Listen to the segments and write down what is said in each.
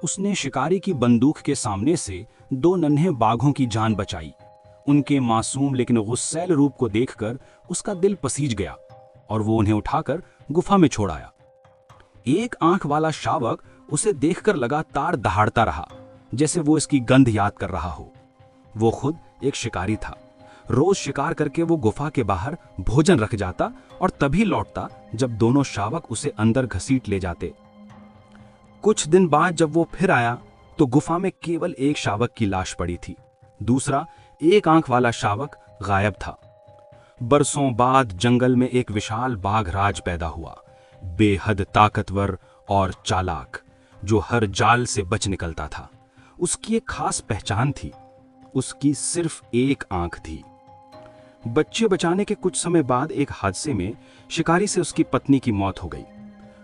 उसने शिकारी की बंदूक के सामने से दो नन्हे बाघों की जान बचाई। उनके मासूम लेकिन गुस्सैल रूप को देखकर उसका दिल पसीज गया और वो उन्हें उठाकर गुफा में छोड़ आया। एक आंख वाला शावक उसे देखकर लगातार दहाड़ता रहा, जैसे वो इसकी गंध याद कर रहा हो। वो खुद एक शिकारी था। रोज शिकार करके वो गुफा के बाहर भोजन रख जाता और तभी लौटता जब दोनों शावक उसे अंदर घसीट ले जाते। कुछ दिन बाद जब वो फिर आया तो गुफा में केवल एक शावक की लाश पड़ी थी। दूसरा एक आंख वाला शावक गायब था। बरसों बाद जंगल में एक विशाल बाघ राज पैदा हुआ, बेहद ताकतवर और चालाक, जो हर जाल से बच निकलता था। उसकी एक खास पहचान थी, उसकी सिर्फ एक आंख थी। बच्चे बचाने के कुछ समय बाद एक हादसे में शिकारी से उसकी पत्नी की मौत हो गई।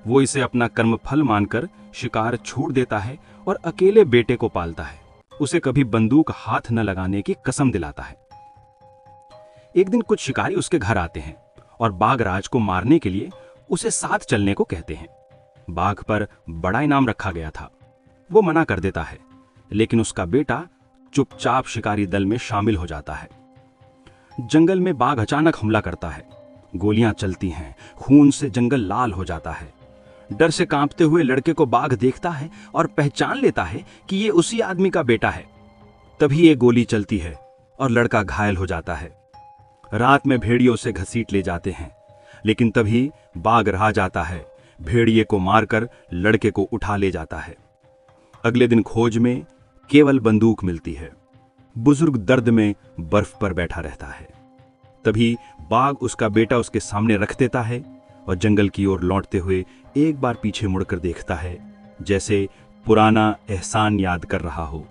वो इसे अपना कर्मफल मानकर शिकार छोड़ देता है और अकेले बेटे को पालता है। उसे कभी बंदूक हाथ न लगाने की कसम दिलाता है। एक दिन कुछ शिकारी उसके घर आते हैं और बाघराज को मारने के लिए उसे साथ चलने को कहते हैं। बाघ पर बड़ा इनाम रखा गया था। वो मना कर देता है, लेकिन उसका बेटा चुपचाप शिकारी दल में शामिल हो जाता है। जंगल में बाघ अचानक हमला करता है। गोलियां चलती हैं, खून से जंगल लाल हो जाता है। डर से कांपते हुए लड़के को बाघ देखता है और पहचान लेता है कि ये उसी आदमी का बेटा है। तभी एक गोली चलती है और लड़का घायल हो जाता है। रात में भेड़ियों से घसीट ले जाते हैं, लेकिन तभी बाघ रहा जाता है। भेड़िए को मारकर लड़के को उठा ले जाता है। अगले दिन खोज में केवल बंदूक मिलती है। बुजुर्ग दर्द में बर्फ पर बैठा रहता है। तभी बाघ उसका बेटा उसके सामने रख देता है और जंगल की ओर लौटते हुए एक बार पीछे मुड़कर देखता है, जैसे पुराना एहसान याद कर रहा हो।